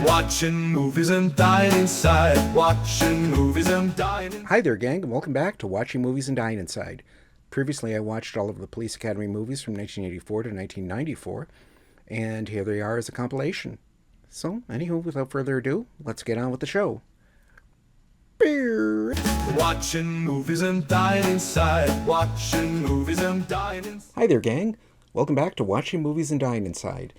Watching movies and dying inside. Watching movies and dying inside. Hi there, gang, and welcome back to Watching Movies and Dyin Inside. Previously, I watched all of the Police Academy movies from 1984 to 1994, and here they are as a compilation. So, anywho, without further ado, let's get on with the show. Beer. Watching movies and dying inside. Watching movies and dying inside. Hi there, gang. Welcome back to Watching Movies and Dyin Inside.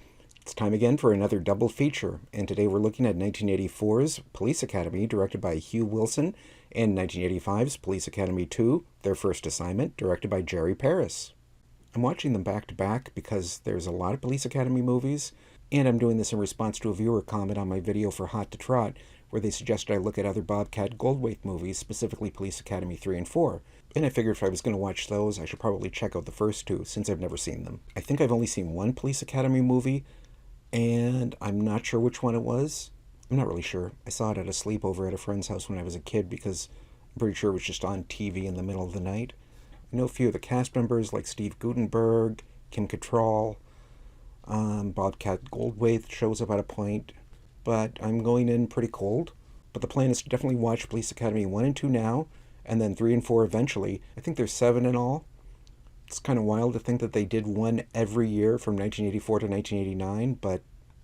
It's time again for another double feature, and today we're looking at 1984's Police Academy, directed by Hugh Wilson, and 1985's Police Academy 2, Their First Assignment, directed by Jerry Paris. I'm watching them back to back because there's a lot of Police Academy movies, and I'm doing this in response to a viewer comment on my video for Hot to Trot, where they suggested I look at other Bobcat Goldthwait movies, specifically Police Academy 3 and 4. And I figured if I was going to watch those, I should probably check out the first two, since I've never seen them. I think I've only seen one Police Academy movie, and I'm not sure which one it was. I'm not really sure. I saw it at a sleepover at a friend's house when I was a kid because I'm pretty sure it was just on TV in the middle of the night. I know a few of the cast members like Steve Guttenberg, Kim Cattrall, Bobcat Goldthwait shows up at a point, but I'm going in pretty cold. But the plan is to definitely watch Police Academy 1 and 2 now, and then 3 and 4 eventually. I think there's 7 in all. It's kind of wild to think that they did one every year from 1984 to 1989, but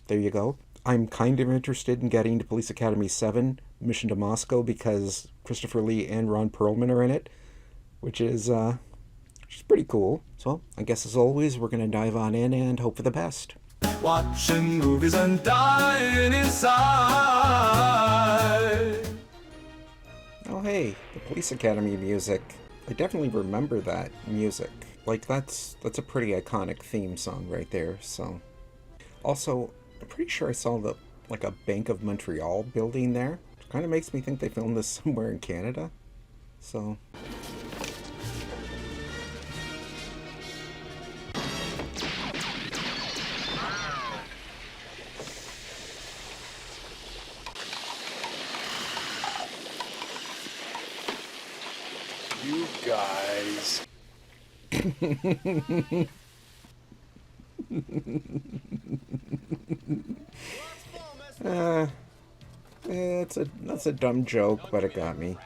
there you go. I'm kind of interested in getting to Police Academy 7, Mission to Moscow, because Christopher Lee and Ron Perlman are in it, which is pretty cool. So I guess as always, we're going to dive on in and hope for the best. Watching movies and dying inside. Oh hey, the Police Academy music. I definitely remember that music. Like, that's a pretty iconic theme song right there, so. Also, I'm pretty sure I saw a Bank of Montreal building there. It kind of makes me think they filmed this somewhere in Canada, so. You guys. That's a dumb joke, but it got me.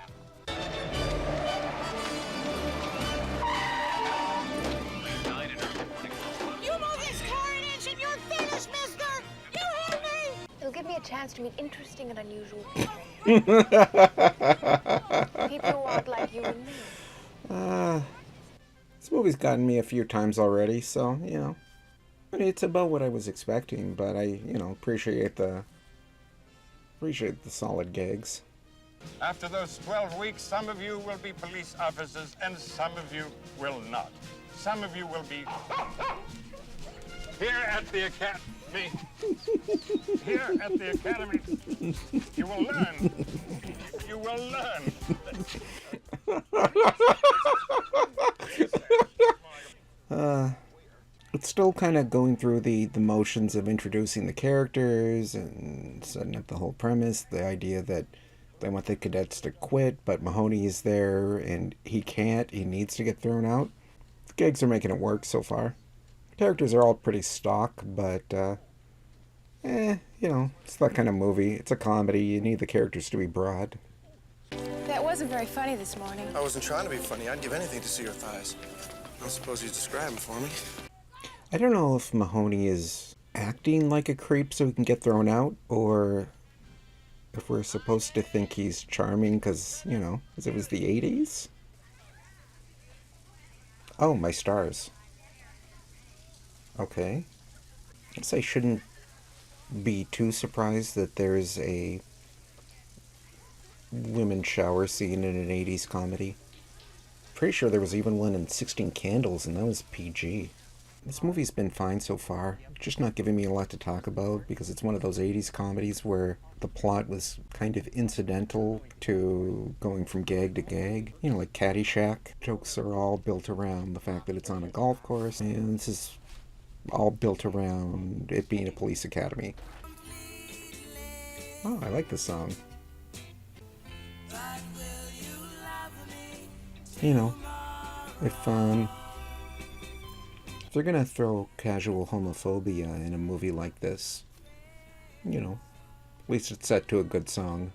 You move this car an inch and you're finished, mister! You hear me? It'll give me a chance to meet interesting and unusual people. People who aren't like you and me. This movie's gotten me a few times already, so, I mean, it's about what I was expecting, but I, appreciate the solid gags. After those 12 weeks, some of you will be police officers and some of you will not. Some of you will be here at the academy. Here at the academy, you will learn. You will learn. It's still kind of going through the motions of introducing the characters and setting up the whole premise, the idea that they want the cadets to quit, but Mahoney is there and he can't, he needs to get thrown out. The gags are making it work so far. Characters are all pretty stock, but, it's that kind of movie. It's a comedy, you need the characters to be broad. That wasn't very funny this morning. I wasn't trying to be funny. I'd give anything to see your thighs. I don't suppose you'd describe them for me. I don't know if Mahoney is acting like a creep so he can get thrown out, or if we're supposed to think he's charming because, because it was the 80s. Oh, my stars. Okay. I guess I shouldn't be too surprised that there's a women's shower scene in an 80s comedy. Pretty sure there was even one in 16 Candles, and that was PG. This movie's been fine so far, just not giving me a lot to talk about because it's one of those 80s comedies where the plot was kind of incidental to going from gag to gag. Like Caddyshack. Jokes are all built around the fact that it's on a golf course, and this is all built around it being a police academy. Oh, I like this song. If they're gonna throw casual homophobia in a movie like this, least it's set to a good song.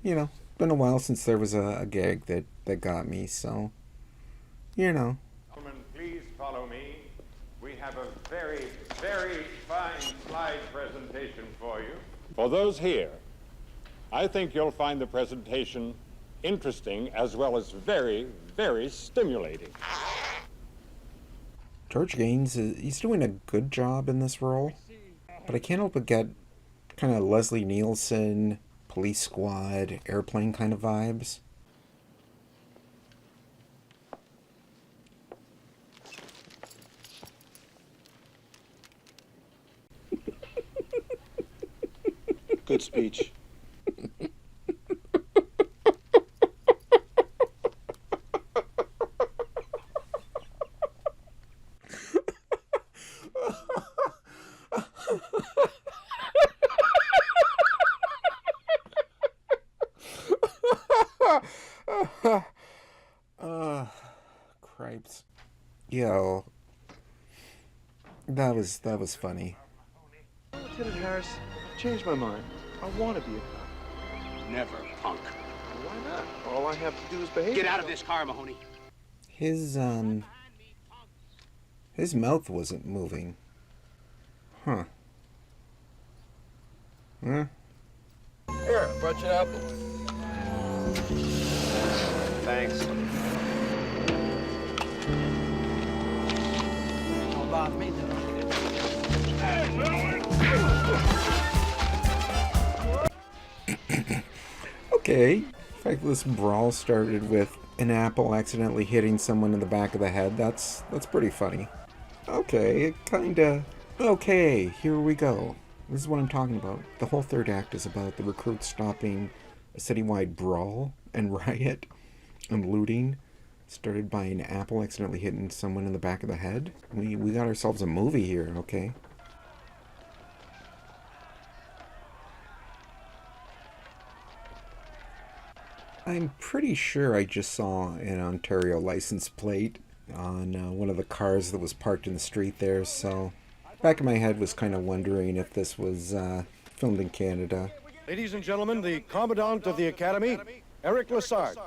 You know, been a while since there was a gag that got me, so, you know. Gentlemen, please follow me. We have a very, very fine slide presentation for you. For those here, I think you'll find the presentation interesting as well as very, very stimulating. George Gaines, he's doing a good job in this role, but I can't help but get kind of Leslie Nielsen, Police Squad, Airplane kind of vibes. Good speech. Cripes. Yo. That was funny. Lieutenant Harris, I've changed my mind. I want to be a cop. Never, punk. Why not? All I have to do is behave. Get out of this car, Mahoney. His mouth wasn't moving. Huh. Huh? Here, brought you an apple. Thanks. Okay. The fact this brawl started with an apple accidentally hitting someone in the back of the head, that's pretty funny. Okay, kinda... Okay, here we go. This is what I'm talking about. The whole third act is about the recruits stopping a citywide brawl and riot and looting started by an apple accidentally hitting someone in the back of the head. We got ourselves a movie here, okay? I'm pretty sure I just saw an Ontario license plate on one of the cars that was parked in the street there, so back of my head was kind of wondering if this was filmed in Canada. Ladies and gentlemen, the Commandant of the Academy, Eric Lassard. So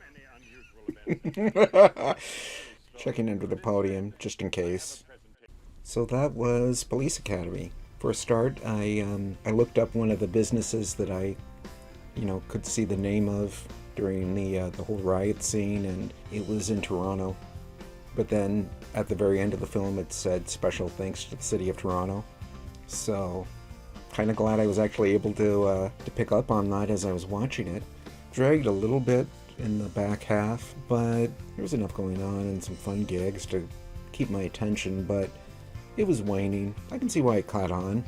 many unusual events. Checking under the podium, just in case. So that was Police Academy. For a start, I looked up one of the businesses that I, could see the name of during the whole riot scene, and it was in Toronto. But then, at the very end of the film, it said special thanks to the city of Toronto. So, kind of glad I was actually able to pick up on that as I was watching it. Dragged a little bit in the back half, but there was enough going on and some fun gags to keep my attention, but it was waning. I can see why it caught on.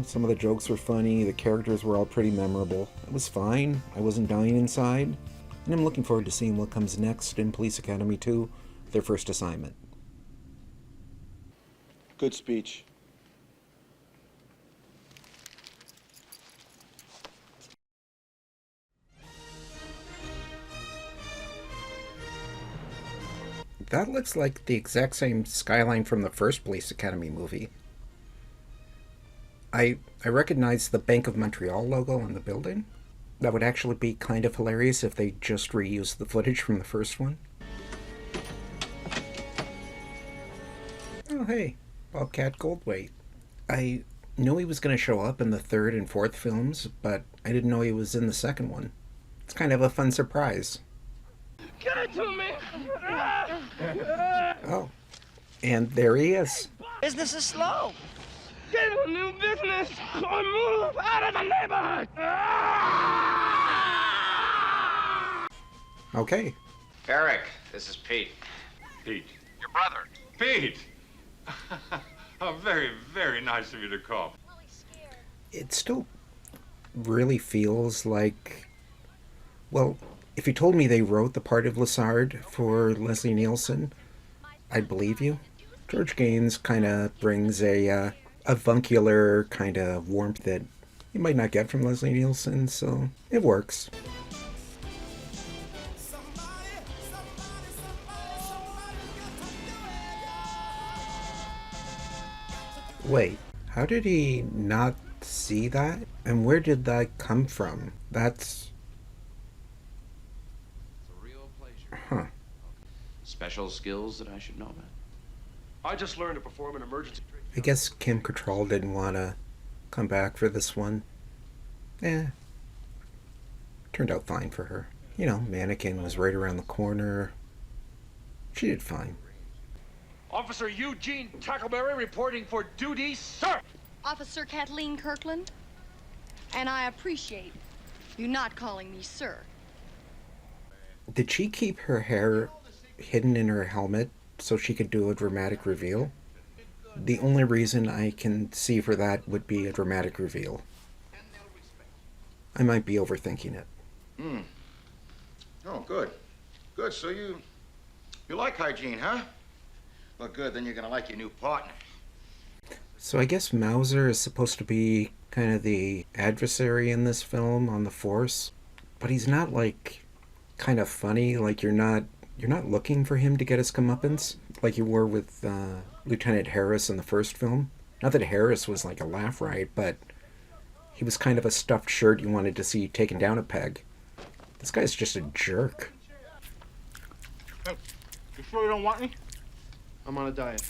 Some of the jokes were funny, the characters were all pretty memorable. It was fine, I wasn't dying inside, and I'm looking forward to seeing what comes next in Police Academy 2, their first assignment. Good speech. That looks like the exact same skyline from the first Police Academy movie. I recognize the Bank of Montreal logo on the building. That would actually be kind of hilarious if they just reused the footage from the first one. Oh hey, Bobcat Goldthwait. I knew he was going to show up in the third and fourth films, but I didn't know he was in the second one. It's kind of a fun surprise. Give it to me! Oh, and there he is. Business is slow. Get a new business or move out of the neighborhood! Okay. Eric, this is Pete. Pete. Your brother. Pete! Oh, very, very nice of you to call. It still really feels like... Well, if you told me they wrote the part of Lassard for Leslie Nielsen, I'd believe you. George Gaines kind of brings a avuncular kind of warmth that you might not get from Leslie Nielsen, so it works. Wait, how did he not see that? And where did that come from? That's... Huh. Special skills that I should know about. I just learned to perform an emergency. I guess Kim Cattrall didn't want to come back for this one. Turned out fine for her. You know, Mannequin was right around the corner. She did fine. Officer Eugene Tackleberry reporting for duty, sir! Officer Kathleen Kirkland, and I appreciate you not calling me sir. Did she keep her hair hidden in her helmet so she could do a dramatic reveal? The only reason I can see for that would be a dramatic reveal. I might be overthinking it. Oh, good. Good, so you like hygiene, huh? Well, good, then you're gonna like your new partner. So I guess Mauser is supposed to be kind of the adversary in this film on the force, but he's not like kind of funny. Like you're not looking for him to get his comeuppance like you were with Lieutenant Harris in the first film. Not that Harris was like a laugh riot, but he was kind of a stuffed shirt you wanted to see taken down a peg. This guy's just a jerk. Hey, you sure you don't want me? I'm on a diet.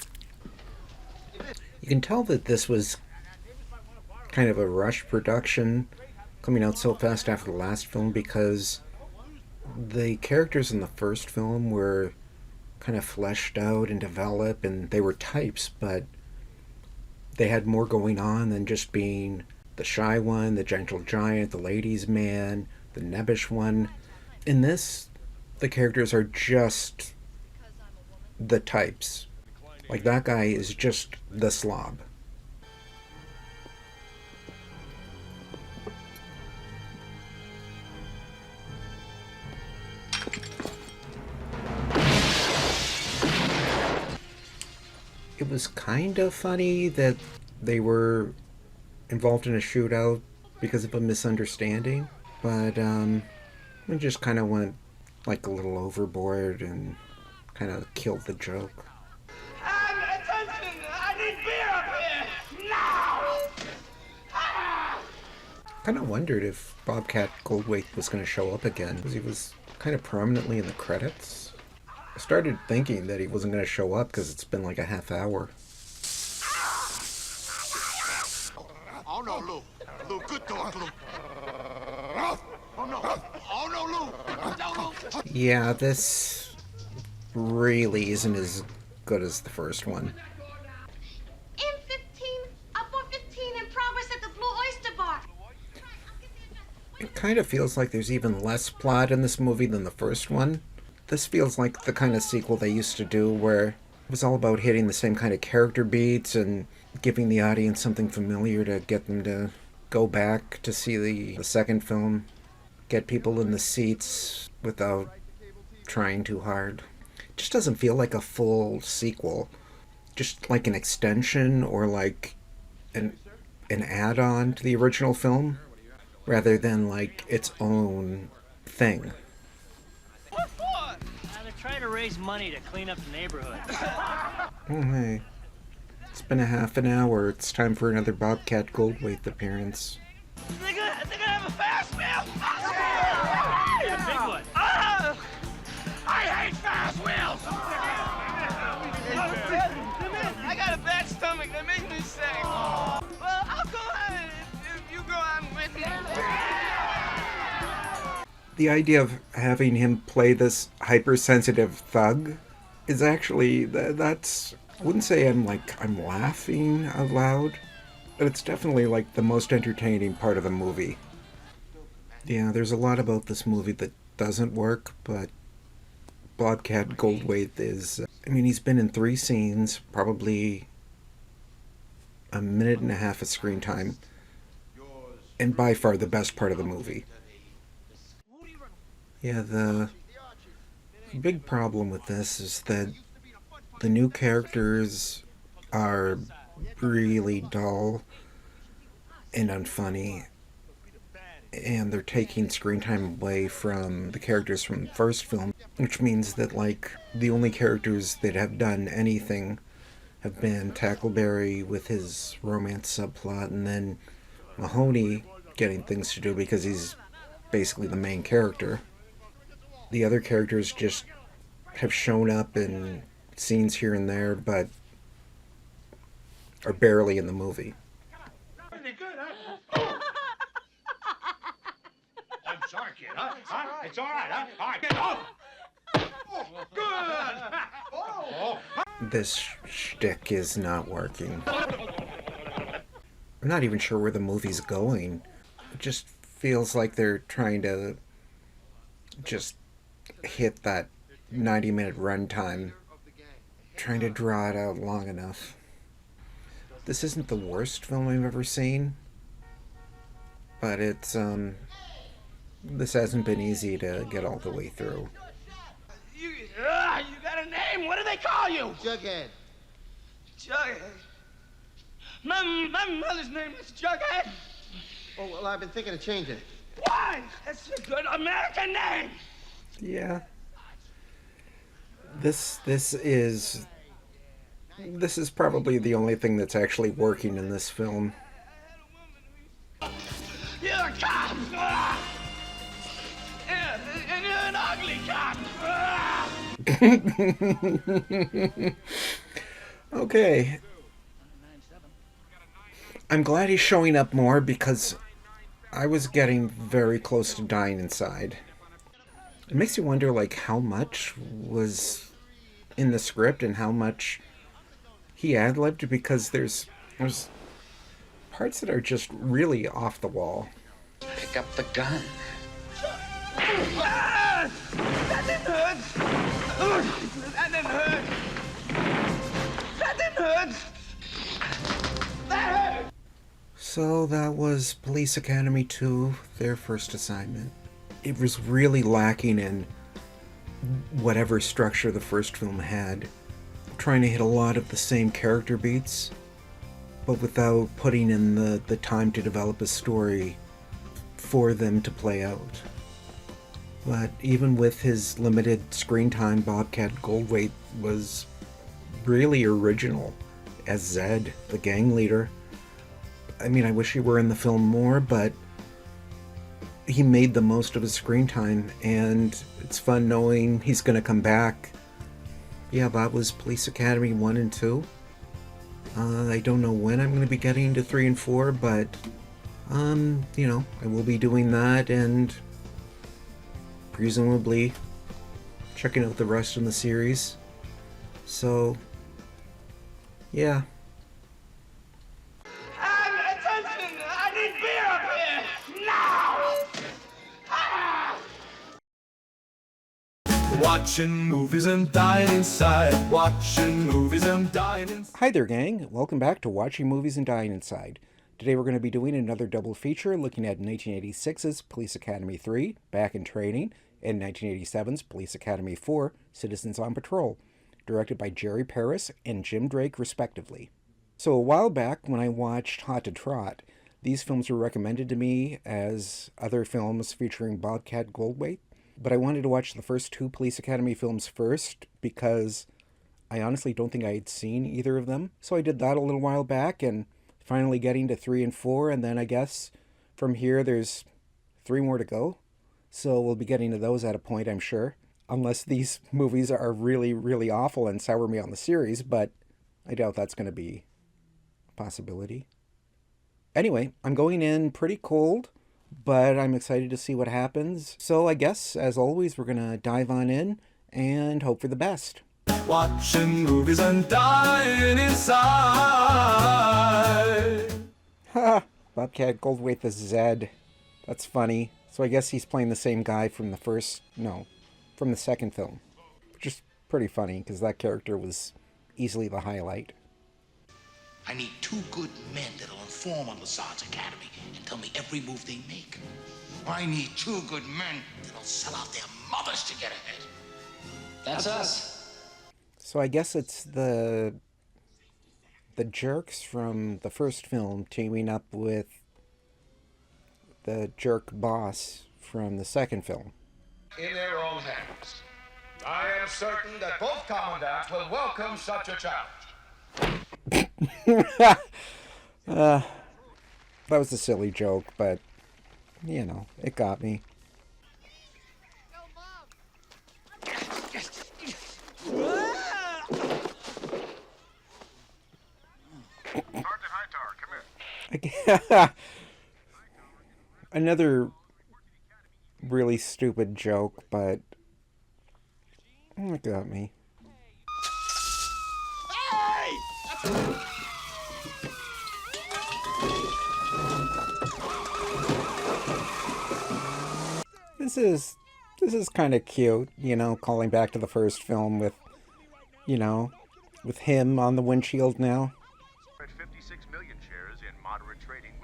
You can tell that this was kind of a rush production, coming out so fast after the last film, because the characters in the first film were kind of fleshed out and developed, and they were types, but they had more going on than just being the shy one, the gentle giant, the ladies' man, the nebbish one. In this, the characters are just the types. Like, that guy is just the slob. It was kind of funny that they were involved in a shootout because of a misunderstanding, but we just kind of went like a little overboard and kind of killed the joke. Attention! I need beer up here! Now! Kind of wondered if Bobcat Goldthwait was going to show up again, because he was kind of prominently in the credits. I started thinking that he wasn't going to show up because it's been like a half hour. Oh, no, Lou. Lou, good dog, Lou. Oh, no. Oh, no, Lou. No, Lou. Yeah, this really isn't as good as the first one. M15, up on 15 in progress at the Blue Oyster Bar. It kind of feels like there's even less plot in this movie than the first one. This feels like the kind of sequel they used to do where it was all about hitting the same kind of character beats and giving the audience something familiar to get them to go back to see the second film. Get people in the seats without trying too hard. It just doesn't feel like a full sequel. Just like an extension or like an add-on to the original film, rather than like its own thing. What for? They're trying to raise money to clean up the neighborhood. Oh, hey. It's been a half an hour. It's time for another Bobcat Goldthwait appearance. They're gonna have a fast wheel! Yeah, big one. I hate fast wheels! I got a bad stomach that makes me sick. Well, I'll go ahead if you go on with me. The idea of having him play this hypersensitive thug is actually, that's, I wouldn't say I'm laughing out loud, but it's definitely like the most entertaining part of the movie. Yeah, there's a lot about this movie that doesn't work, but Bobcat Goldthwait is, I mean, he's been in 3 scenes, probably a minute and a half of screen time, and by far the best part of the movie. Yeah, the big problem with this is that the new characters are really dull and unfunny, and they're taking screen time away from the characters from the first film, which means that, like, the only characters that have done anything have been Tackleberry with his romance subplot, and then Mahoney getting things to do because he's basically the main character. The other characters just have shown up in scenes here and there, but are barely in the movie. Pretty good, huh? I'm sorry, kid. Huh? It's all right, huh? All right, get off. Oh, good. This shtick is not working. I'm not even sure where the movie's going. It just feels like they're trying to just hit that 90-minute runtime, trying to draw it out long enough. This isn't the worst film I've ever seen, but it's, this hasn't been easy to get all the way through. You got a name? What do they call you? Jughead. Jughead. My mother's name is Jughead. Oh, well, I've been thinking of changing it. Why? That's a good American name. Yeah. This is probably the only thing that's actually working in this film. You're a cop. Yeah, and you're an ugly cop. Okay. I'm glad he's showing up more because I was getting very close to dying inside. It makes you wonder, like, how much was in the script and how much he ad-libbed, because there's parts that are just really off the wall. Pick up the gun. Ah! That didn't hurt. That didn't hurt. That didn't hurt. That hurt. So that was Police Academy 2, their first assignment. It was really lacking in whatever structure the first film had, trying to hit a lot of the same character beats, but without putting in the time to develop a story for them to play out. But even with his limited screen time, Bobcat Goldthwait was really original as Zed, the gang leader. I mean, I wish he were in the film more, but he made the most of his screen time, and it's fun knowing he's going to come back. Yeah, that was Police Academy 1 and 2. I don't know when I'm going to be getting to 3 and 4, but, you know, I will be doing that, and presumably checking out the rest of the series. So, yeah. Attention! I need beer up here! Now! Ah! Watching movies and dying inside. Watching movies and dying inside. Hi there, gang. Welcome back to Watching Movies and Dying Inside. Today we're going to be doing another double feature looking at 1986's Police Academy 3, Back in Training, and 1987's Police Academy 4, Citizens on Patrol, directed by Jerry Paris and Jim Drake, respectively. So a while back, when I watched Hot to Trot, these films were recommended to me as other films featuring Bobcat Goldthwait, but I wanted to watch the first two Police Academy films first because I honestly don't think I had seen either of them. So I did that a little while back, and finally getting to 3 and 4, and then I guess from here there's 3 more to go. So we'll be getting to those at a point, I'm sure. Unless these movies are really, really awful and sour me on the series, but I doubt that's going to be a possibility. Anyway, I'm going in pretty cold, but I'm excited to see what happens. So I guess, as always, we're going to dive on in and hope for the best. Watching movies and dying inside. Ha! Bobcat Goldthwait as Zed. That's funny. So I guess he's playing the same guy from the second film. Which is pretty funny, because that character was easily the highlight. I need 2 good men that'll inform on Lassard's Academy and tell me every move they make. I need 2 good men that'll sell out their mothers to get ahead. That's us. So I guess it's the the jerks from the first film teaming up with the jerk boss from the second film. In their own hands. I am certain that both commandants will welcome such a challenge. That was a silly joke, but, you know, it got me. Another really stupid joke, but it got me. This is kind of cute, you know, calling back to the first film with, you know, with him on the windshield now. 56 million shares in moderate trading.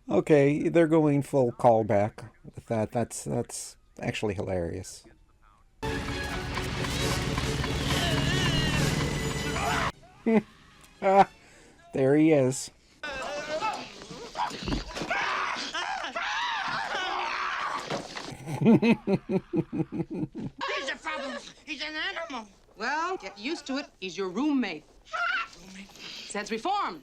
Okay, they're going full callback with that. That's actually hilarious. There he is. He's a problem. He's an animal. Well, get used to it. He's your roommate. Zed's reformed.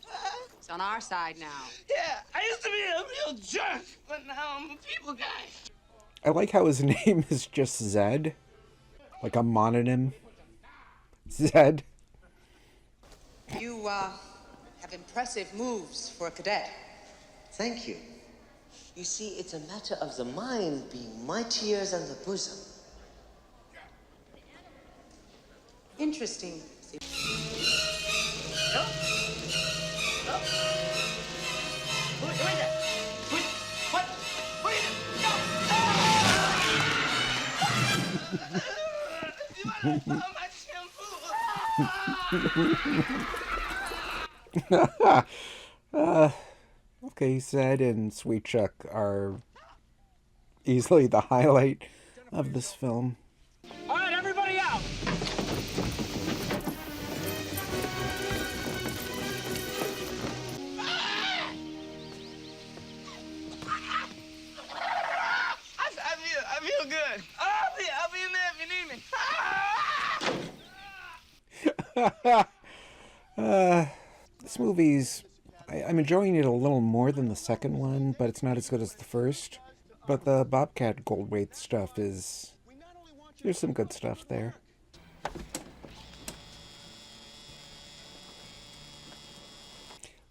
He's on our side now. Yeah, I used to be a real jerk, but now I'm a people guy. I like how his name is just Zed. Like a mononym. Zed. You, have impressive moves for a cadet. Thank you. You see, it's a matter of the mind being mightier than the bosom. Interesting. Okay, Zed and Sweet Chuck are easily the highlight of this film. All right, everybody out. I feel good. I'll be in there if you need me. This movie's... I'm enjoying it a little more than the second one, but it's not as good as the first. But the Bobcat Goldthwait stuff is... There's some good stuff there.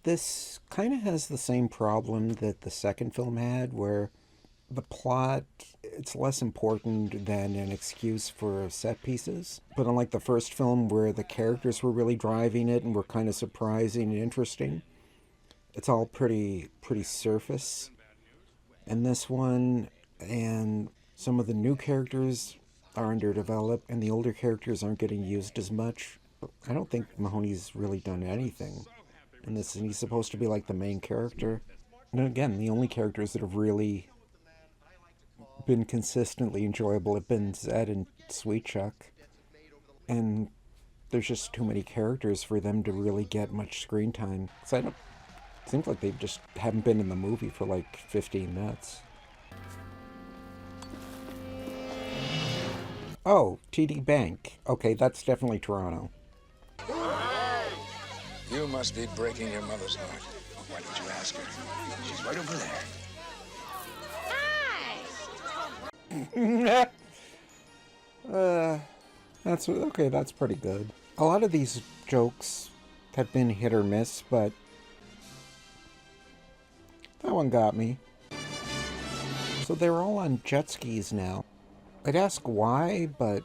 This kind of has the same problem that the second film had, where the plot, it's less important than an excuse for set pieces. But unlike the first film, where the characters were really driving it and were kind of surprising and interesting, it's all pretty surface. And this one, and some of the new characters are underdeveloped, and the older characters aren't getting used as much. I don't think Mahoney's really done anything in this, and he's supposed to be like the main character. And again, the only characters that have really been consistently enjoyable have been Zed and Sweet Chuck. And there's just too many characters for them to really get much screen time. So it seems like they just haven't been in the movie for like 15 minutes. Oh, TD Bank. Okay, that's definitely Toronto. You must be breaking your mother's heart. Why don't you ask her? She's right over there. That's okay, that's pretty good. A lot of these jokes have been hit or miss, but that one got me. So they're all on jet skis now. I'd ask why, but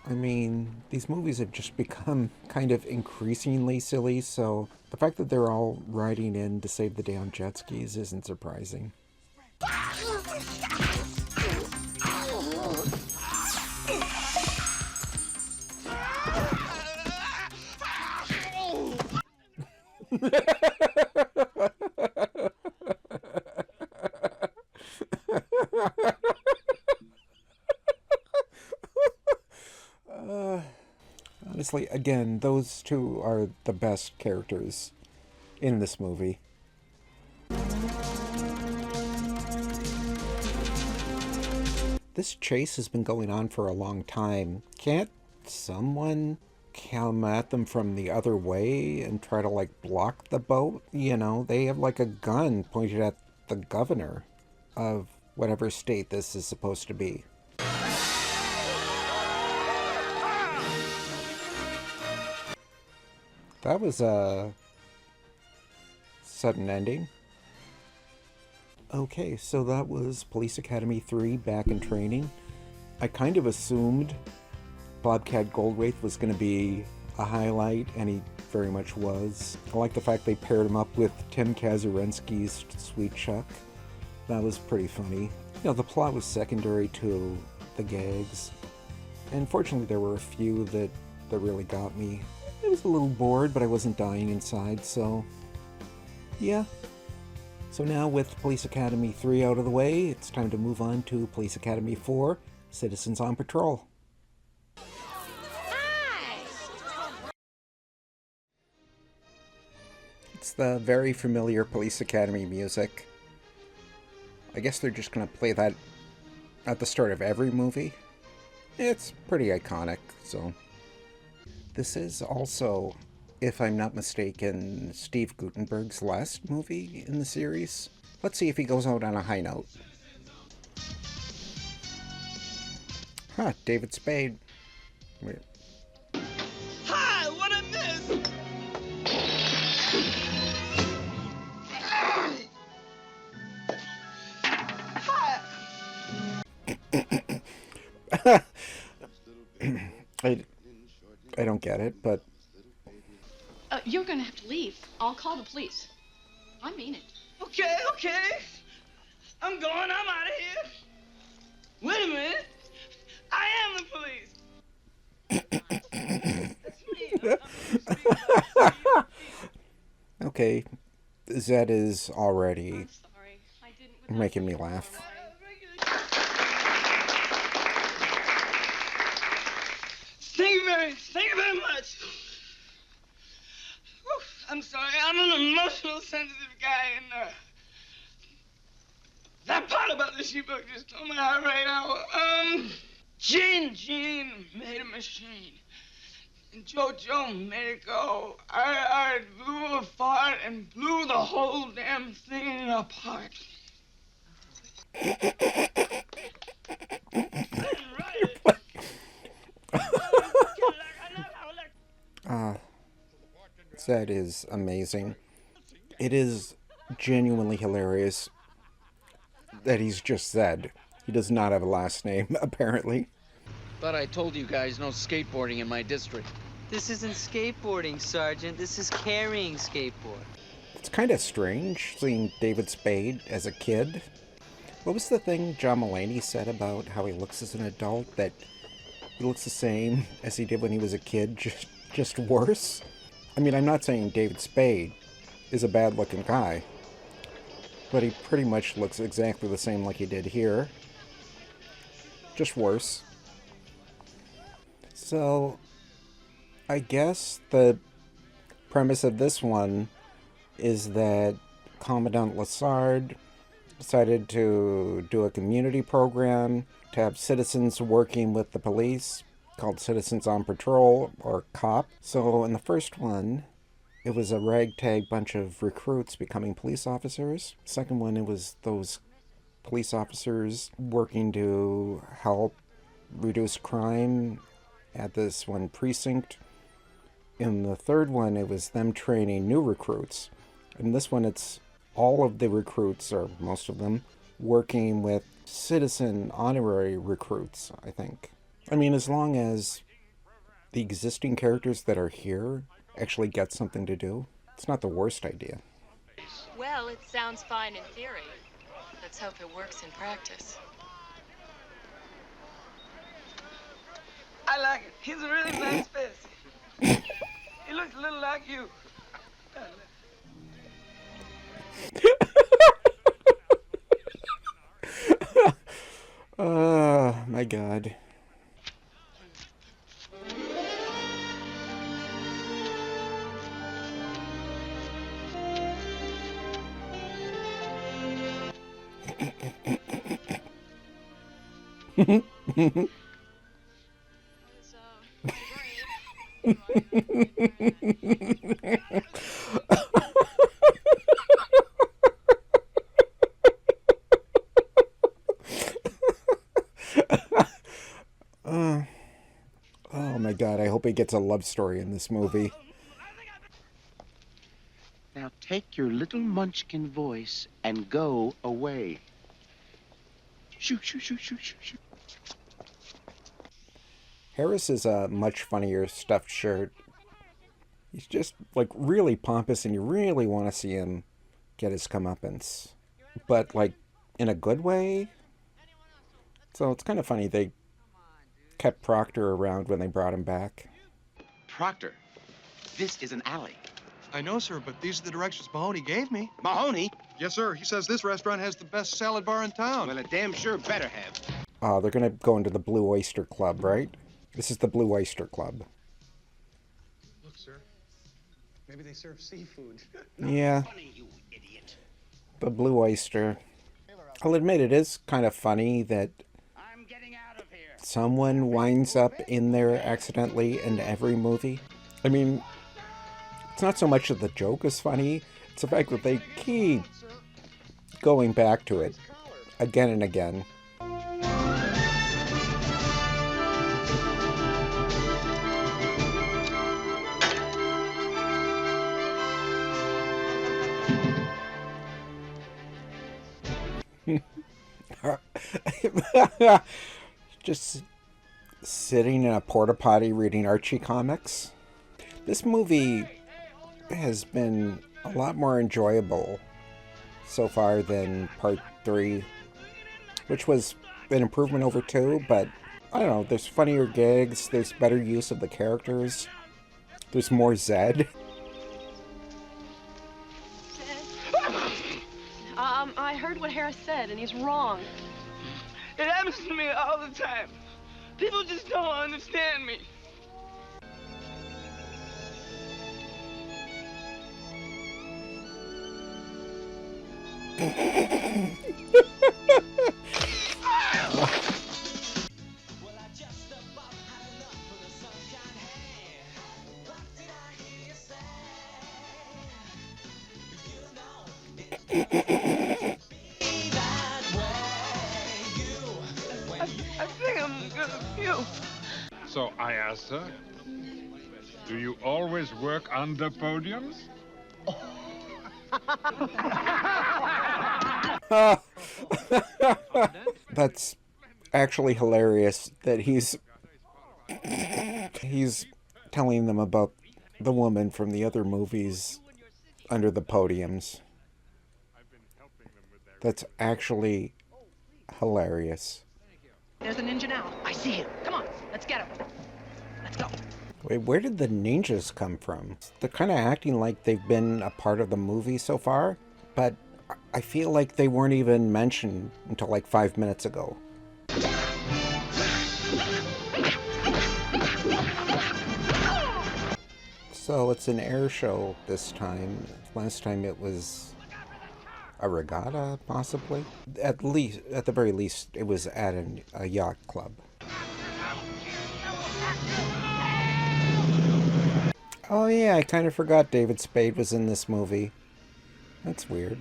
I mean, these movies have just become kind of increasingly silly, so the fact that they're all riding in to save the day on jet skis isn't surprising. honestly, again, those two are the best characters in this movie. This chase has been going on for a long time. Can't someone come at them from the other way and try to, like, block the boat? You know, they have, like, a gun pointed at the governor of whatever state this is supposed to be. That was a sudden ending. Okay, so that was Police Academy 3 Back in Training. I kind of assumed Bobcat Goldthwait was going to be a highlight, and he very much was. I like the fact they paired him up with Tim Kazurinsky's Sweet Chuck. That was pretty funny. You know, the plot was secondary to the gags. And fortunately, there were a few that really got me. I was a little bored, but I wasn't dying inside, so yeah. So now with Police Academy 3 out of the way, it's time to move on to Police Academy 4, Citizens on Patrol. It's the very familiar Police Academy music. I guess they're just going to play that at the start of every movie. It's pretty iconic, so. This is also, if I'm not mistaken, Steve Guttenberg's last movie in the series. Let's see if he goes out on a high note. Huh, David Spade. Wait. Hi, what I miss? I don't get it, but... You're gonna have to leave. I'll call the police. I mean it. Okay. I'm going. I'm out of here. Wait a minute. I am the police. Okay, Zed is already making me laugh. Thank you very much. Whew, I'm sorry. I'm an emotional, sensitive guy, and that part about the sheepdog just told me how right now. Gene made a machine, and Joe made it go. I blew a fart and blew the whole damn thing apart. Zed is amazing. It is genuinely hilarious that he's just Zed. He does not have a last name, apparently. But I told you guys no skateboarding in my district. This isn't skateboarding, Sergeant. This is carrying skateboard. It's kind of strange seeing David Spade as a kid. What was the thing John Mulaney said about how he looks as an adult? That he looks the same as he did when he was a kid, just worse? I mean, I'm not saying David Spade is a bad-looking guy, but he pretty much looks exactly the same like he did here. Just worse. So, I guess the premise of this one is that Commandant Lassard decided to do a community program to have citizens working with the police called Citizens on Patrol, or COP. So in the first one, it was a ragtag bunch of recruits becoming police officers. Second one, it was those police officers working to help reduce crime at this one precinct. In the third one, it was them training new recruits. In this one, it's all of the recruits, or most of them, working with citizen honorary recruits, I think. I mean, as long as the existing characters that are here actually get something to do, it's not the worst idea. Well, it sounds fine in theory. Let's hope it works in practice. I like it. He's a really nice face. He looks a little like you. Oh, my God. Oh my god, I hope he gets a love story in this movie. Now take your little munchkin voice and go away. Shoot, shoot, shoot, shoot, shoot, shoot. Harris is a much funnier stuffed shirt. He's just, like, really pompous, and you really want to see him get his comeuppance. But, like, in a good way. So it's kind of funny they kept Proctor around when they brought him back. Proctor, this is an alley. I know, sir, but these are the directions Mahoney gave me. Mahoney? Yes, sir. He says this restaurant has the best salad bar in town. Well, it damn sure better have. They're going to go into the Blue Oyster Club, right? This is the Blue Oyster Club. Look, sir. Maybe they serve seafood. Yeah. The Blue Oyster. I'll admit it is kind of funny that someone winds up in there accidentally in every movie. I mean, it's not so much that the joke is funny, it's the fact that they keep going back to it again and again. Just sitting in a porta potty reading Archie comics. This movie has been a lot more enjoyable so far than part 3, which was an improvement over 2, but I don't know, there's funnier gags, there's better use of the characters, there's more Zed. I heard what Harris said, and he's wrong. It happens to me all the time. People just don't understand me. I think I'm gonna puke. So I asked her, do you always work under podiums? That's actually hilarious that he's telling them about the woman from the other movies under the podiums. That's actually hilarious. There's the ninja now. I see him. Come on, let's get him. Let's go. Wait, where did the ninjas come from? They're kind of acting like they've been a part of the movie so far, but I feel like they weren't even mentioned until like 5 minutes ago. So it's an air show this time. Last time it was a regatta, possibly. At the very least, it was at a yacht club. Oh yeah, I kind of forgot David Spade was in this movie. That's weird.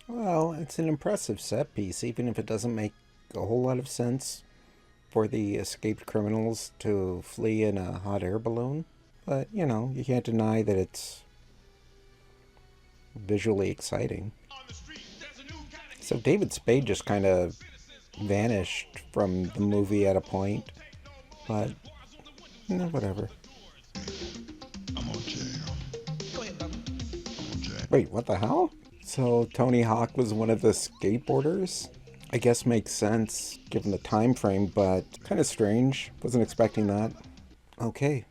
Well, it's an impressive set piece, even if it doesn't make a whole lot of sense for the escaped criminals to flee in a hot air balloon. But, you know, you can't deny that it's visually exciting. So David Spade just kind of vanished from the movie at a point. But, you know, whatever. Wait, what the hell? So Tony Hawk was one of the skateboarders? I guess makes sense given the time frame, but kind of strange. Wasn't expecting that. Okay,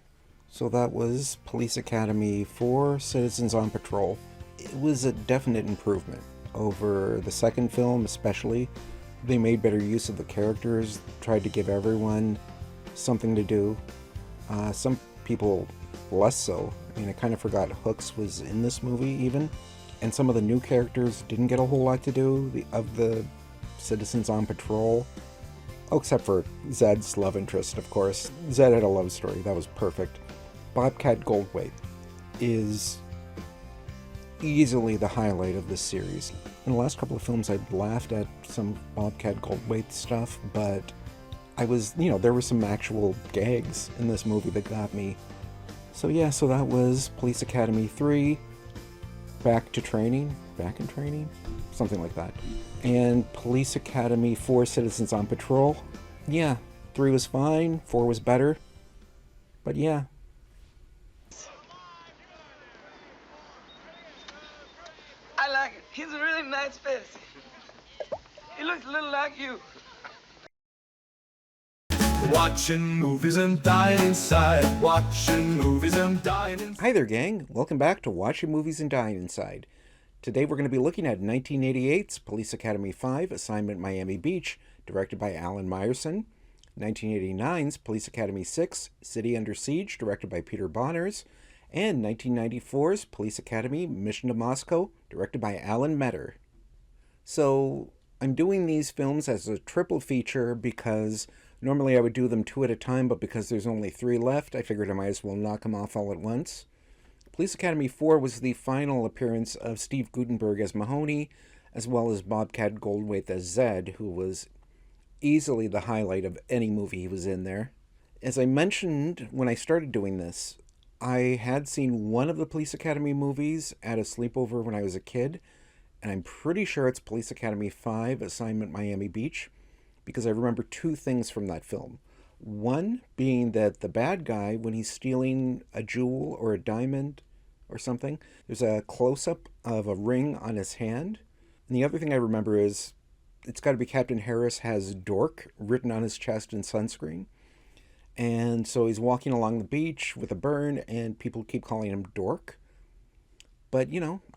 so that was Police Academy 4 Citizens on Patrol. It was a definite improvement over the second film, especially. They made better use of the characters, tried to give everyone something to do. Some people less so. I mean, I kind of forgot Hooks was in this movie even. And some of the new characters didn't get a whole lot to do of the citizens on patrol. Oh, except for Zed's love interest, of course. Zed had a love story. That was perfect. Bobcat Goldthwait is easily the highlight of this series. In the last couple of films, I'd laughed at some Bobcat Goldthwait stuff, but I was, there were some actual gags in this movie that got me. So yeah, so that was Police Academy 3, Back in Training, something like that. And Police Academy 4, Citizens on Patrol. Yeah, 3 was fine, 4 was better. But yeah. I like it. He's a really nice face. He looks a little like you. Watching movies and dying inside. Watching movies and dying inside. Hi there, gang. Welcome back to Watching Movies and Dying Inside. Today we're going to be looking at 1988's Police Academy 5, Assignment Miami Beach, directed by Alan Meyerson. 1989's Police Academy 6, City Under Siege, directed by Peter Bonners. And 1994's Police Academy Mission to Moscow, directed by Alan Metter. So I'm doing these films as a triple feature because normally I would do them 2 at a time, but because there's only 3 left, I figured I might as well knock them off all at once. Police Academy 4 was the final appearance of Steve Guttenberg as Mahoney, as well as Bobcat Goldthwait as Zed, who was easily the highlight of any movie he was in there. As I mentioned when I started doing this, I had seen one of the Police Academy movies at a sleepover when I was a kid, and I'm pretty sure it's Police Academy 5, Assignment Miami Beach, because I remember 2 things from that film. One being that the bad guy, when he's stealing a jewel or a diamond or something, there's a close-up of a ring on his hand. And the other thing I remember is it's got to be Captain Harris has Dork written on his chest in sunscreen. And so he's walking along the beach with a burn, and people keep calling him Dork. But,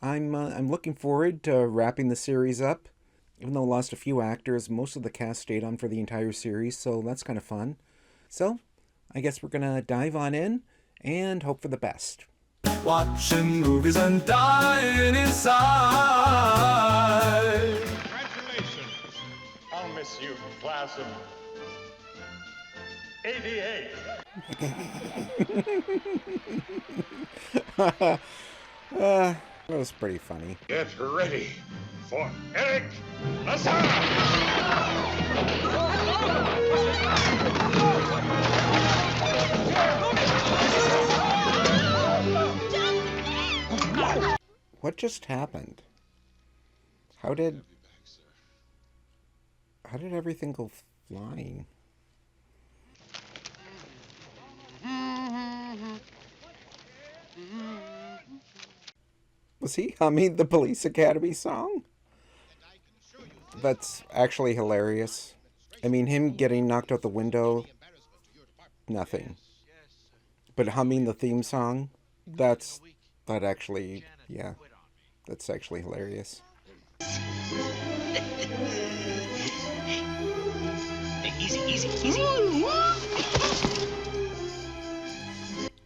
I'm looking forward to wrapping the series up. Even though I lost a few actors, most of the cast stayed on for the entire series, so that's kind of fun. So, I guess we're going to dive on in and hope for the best. Watching movies and dying inside. Congratulations. I'll miss you, class of 88. That was pretty funny. Get ready for Eric Lazar! What just happened? How did everything go flying? Was he humming the Police Academy song? That's actually hilarious. I mean, him getting knocked out the window, nothing. But humming the theme song, that's actually hilarious. Easy.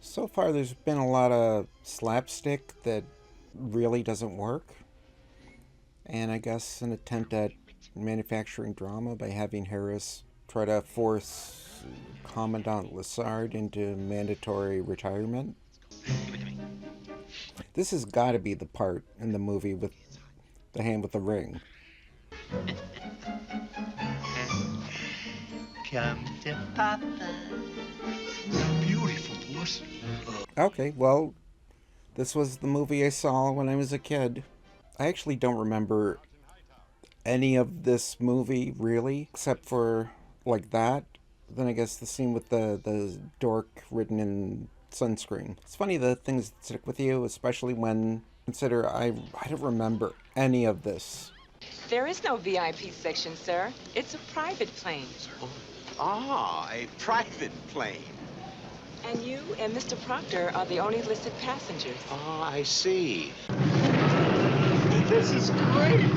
So far, there's been a lot of slapstick that really doesn't work. And I guess an attempt at manufacturing drama by having Harris try to force Commandant Lassard into mandatory retirement. This has got to be the part in the movie with the hand with the ring. Come to Papa. Beautiful, boss. Okay, well, this was the movie I saw when I was a kid. I actually don't remember any of this movie, really, except for, like, that. Then I guess the scene with the dork written in sunscreen. It's funny the things that stick with you, especially when, consider, I don't remember any of this. There is no VIP section, sir. It's a private plane. Ah, a private plane. And you and Mr. Proctor are the only listed passengers. Oh, I see. This is great!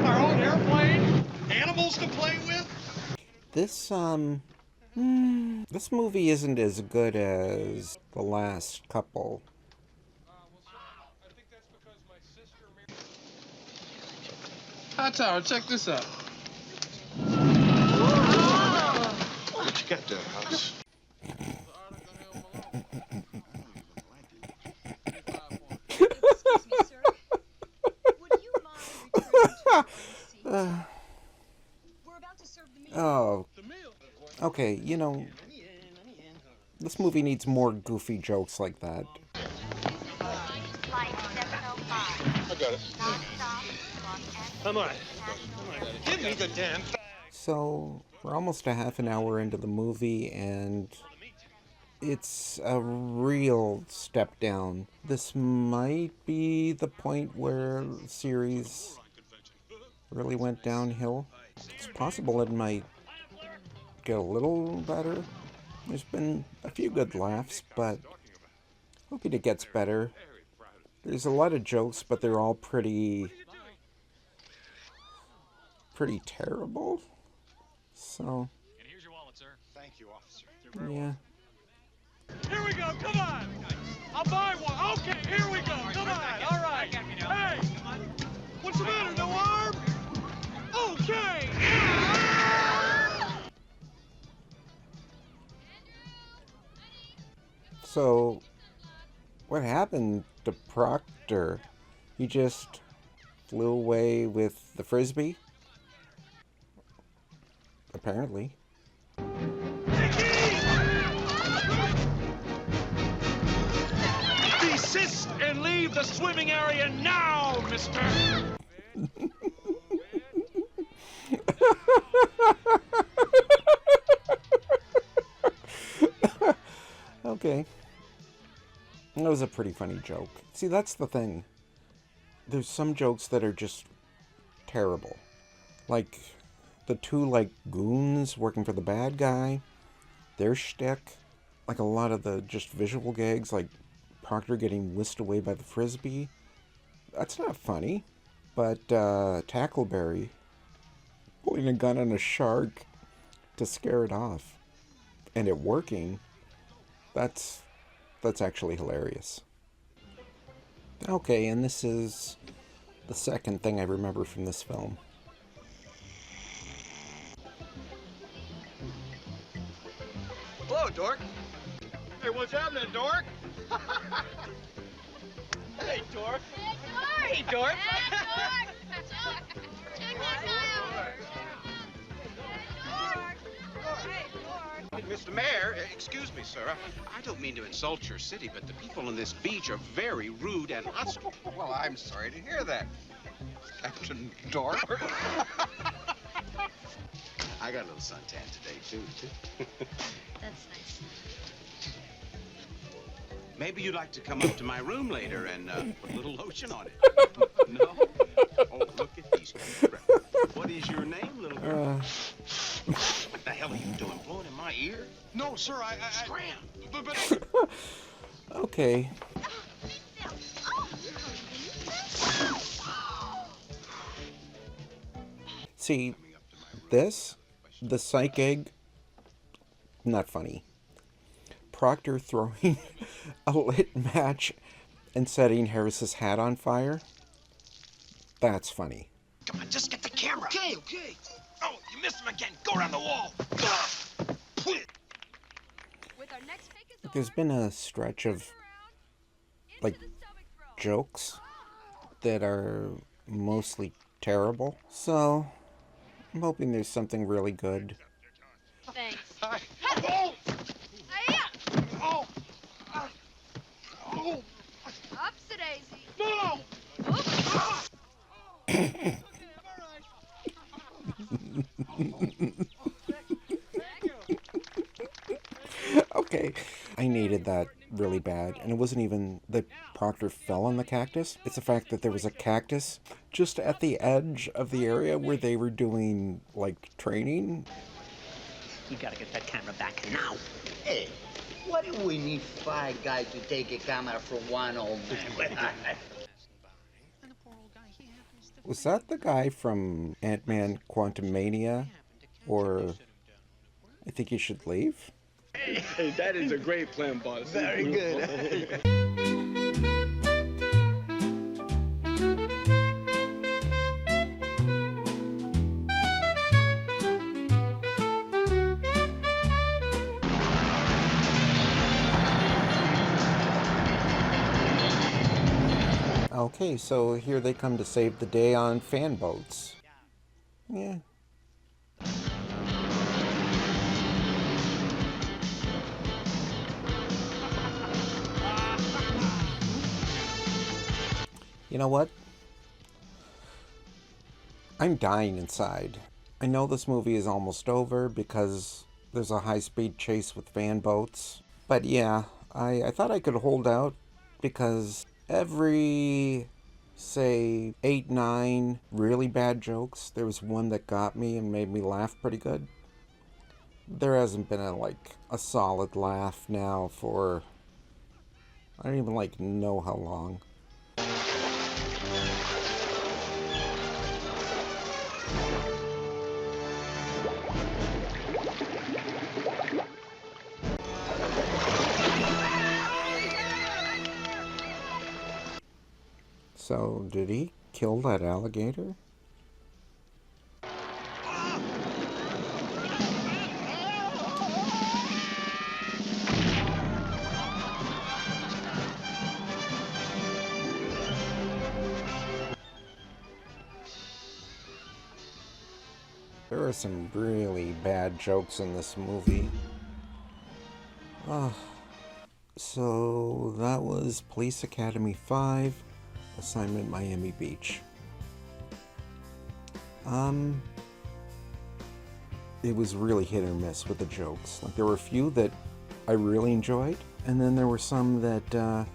Our own airplane, animals to play with. This This movie isn't as good as the last couple. Hot Tower, check this out. Where'd you get that, House? Oh, okay, you know, this movie needs more goofy jokes like that. I got it. Come on. Give me the damn thing. So, we're almost a half an hour into the movie, and it's a real step down. This might be the point where the series really went downhill. It's possible it might get a little better. There's been a few good laughs, but hoping it gets better. There's a lot of jokes, but they're all pretty terrible. So, And here's your wallet, sir. Thank you, officer. yeah. Here we go, come on! I'll buy one. Okay, here we go, come on, all right. Hey! What's the matter, no arm? Okay! So, what happened to Proctor? He just flew away with the frisbee? Apparently. Desist and leave the swimming area now, mister! Okay. That was a pretty funny joke. See, that's the thing. There's some jokes that are just terrible. Like the two, like, goons working for the bad guy. Their shtick. Like a lot of the just visual gags, like Proctor getting whisked away by the frisbee. That's not funny. But Tackleberry pulling a gun on a shark to scare it off. And it working. That's actually hilarious. Okay, and this is the second thing I remember from this film. Hello, Dork. Hey, what's happening, Dork? Hey, Dork. Hey, Dork. Mr. Mayor, excuse me, sir. I don't mean to insult your city, but the people on this beach are very rude and hostile. Well, I'm sorry to hear that, Captain Dork. I got a little suntan today, too. That's nice. Maybe you'd like to come up to my room later and put a little lotion on it. No? Oh, look at these. What is your name, little girl? What the hell are you doing? Blowing in my ear? No, sir, I... Scram! But... Okay. See, the psych egg, not funny. Proctor throwing a lit match and setting Harris's hat on fire, that's funny. Come on, just get the camera. Okay. Oh, you missed him again. Go around the wall. There's been a stretch of, like, jokes that are mostly terrible, so I'm hoping there's something really good. Thanks. Hi. Oh! Upsy daisy. No! Okay, I needed that really bad, and it wasn't even that Proctor fell on the cactus. It's the fact that there was a cactus just at the edge of the area where they were doing, like, training. You gotta get that camera back now. Hey, what do we need five guys to take a camera from one old man? Was that the guy from Ant-Man Quantumania? Or I think you should leave. Hey, that is a great plan, boss. Very good. Okay, so here they come to save the day on fan boats. Yeah. You know what? I'm dying inside. I know this movie is almost over because there's a high-speed chase with fan boats. But yeah, I thought I could hold out because every, say, 8, 9 really bad jokes, there was one that got me and made me laugh pretty good. There hasn't been a solid laugh now for, I don't even know how long. So, did he kill that alligator? There are some really bad jokes in this movie. So that was Police Academy 5, Assignment Miami Beach. It was really hit or miss with the jokes. There were a few that I really enjoyed, and then there were some that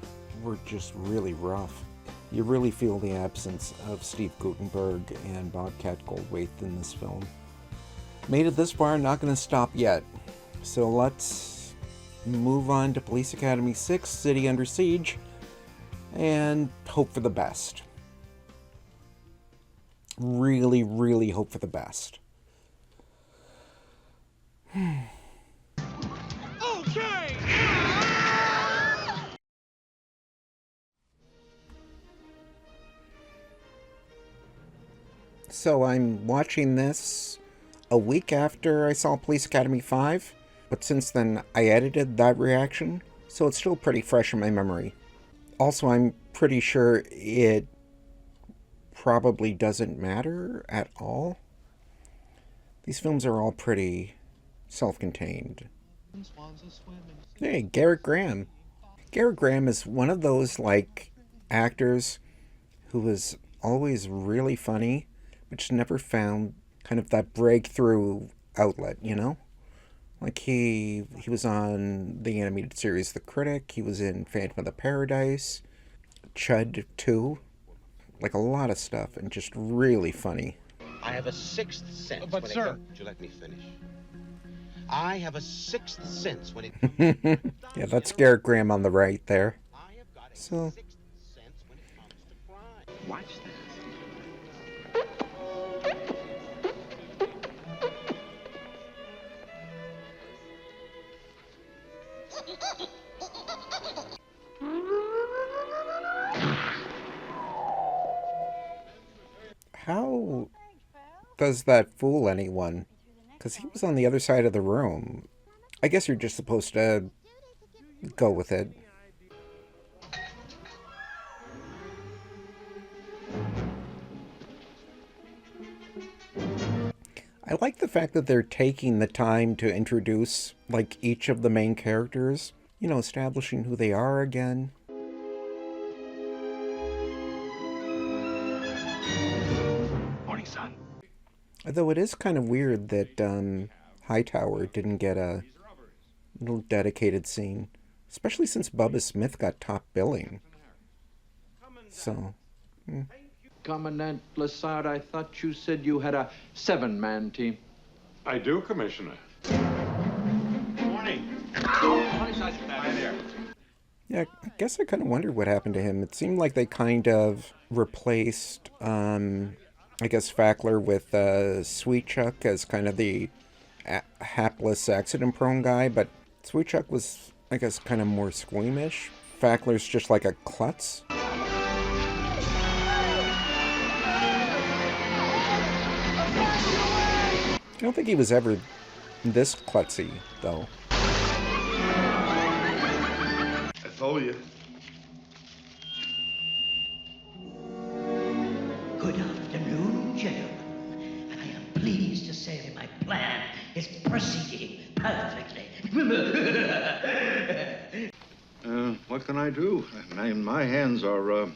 were just really rough. You really feel the absence of Steve Guttenberg and Bobcat Goldthwait in this film. Made it this far, not going to stop yet. So let's move on to Police Academy 6, City Under Siege, and hope for the best. Really, really hope for the best. Okay! So I'm watching this a week after I saw Police Academy 5, but since then I edited that reaction, so it's still pretty fresh in my memory. Also, I'm pretty sure it probably doesn't matter at all. These films are all pretty self-contained. Hey, Garrett Graham. Garrett Graham is one of those, actors who was always really funny, but just never found kind of that breakthrough outlet, you know? He was on the animated series The Critic, he was in Phantom of the Paradise, Chud 2, a lot of stuff, and just really funny. I have a sixth sense. But, sir... Would you let me finish? I have a sixth sense when it... Yeah, that's Garrett Graham on the right there. So... Watch that. How does that fool anyone? Because he was on the other side of the room. I guess you're just supposed to go with it. I like the fact that they're taking the time to introduce, each of the main characters. You know, establishing who they are again. Morning, son. Although it is kind of weird that Hightower didn't get a little dedicated scene. Especially since Bubba Smith got top billing. So... Commandant Lassard, I thought you said you had a 7-man team. I do, Commissioner. Morning. Yeah, I guess I kind of wondered what happened to him. It seemed like they kind of replaced, I guess, Fackler with Sweet Chuck as kind of the hapless, accident-prone guy, but Sweet Chuck was, I guess, kind of more squeamish. Fackler's just like a klutz. I don't think he was ever this klutzy, though. I told you. Good afternoon, gentlemen. I am pleased to say that my plan is proceeding perfectly. What can I do? My hands are,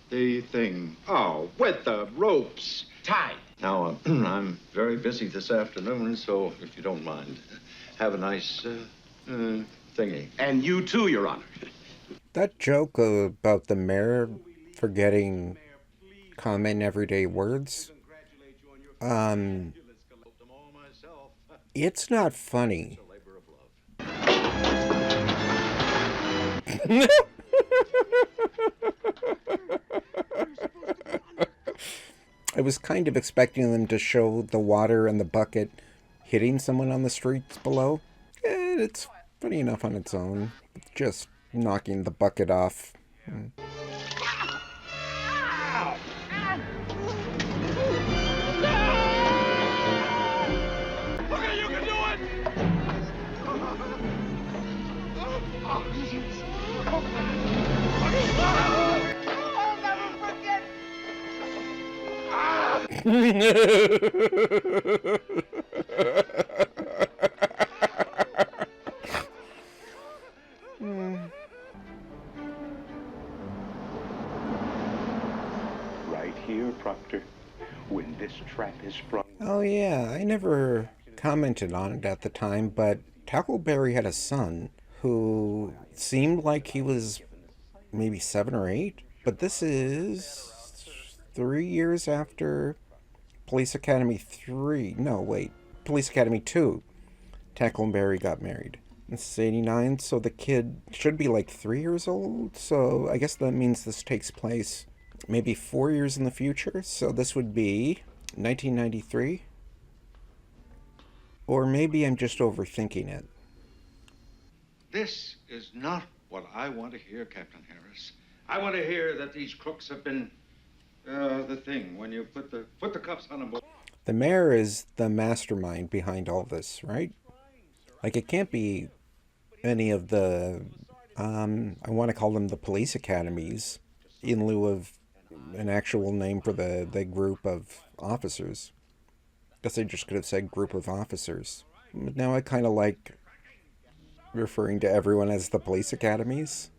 the thing. Oh, with the ropes. Tied. Now, I'm very busy this afternoon, so if you don't mind, have a nice, thingy. And you too, Your Honor. That joke about the mayor forgetting common everyday words, it's not funny. I was kind of expecting them to show the water and the bucket hitting someone on the streets below. It's funny enough on its own. Just knocking the bucket off. Okay, you can do it! I'll never forget! Right here, Proctor. When this trap is sprung. Oh yeah, I never commented on it at the time, but Tackleberry had a son who seemed like he was maybe 7 or 8, but this is 3 years after Police Academy 3. No, wait. Police Academy 2. Tackleberry got married. This is 89, so the kid should be like 3 years old, so I guess that means this takes place maybe 4 years in the future, so this would be 1993? Or maybe I'm just overthinking it. This is not what I want to hear, Captain Harris. I want to hear that these crooks have been, the thing, when you put the cuffs on them. The mayor is the mastermind behind all this, right? Like, it can't be any of the, I want to call them the police academies, in lieu of an actual name for the group of officers. Guess I just could have said group of officers. But now I kind of like referring to everyone as the police academies.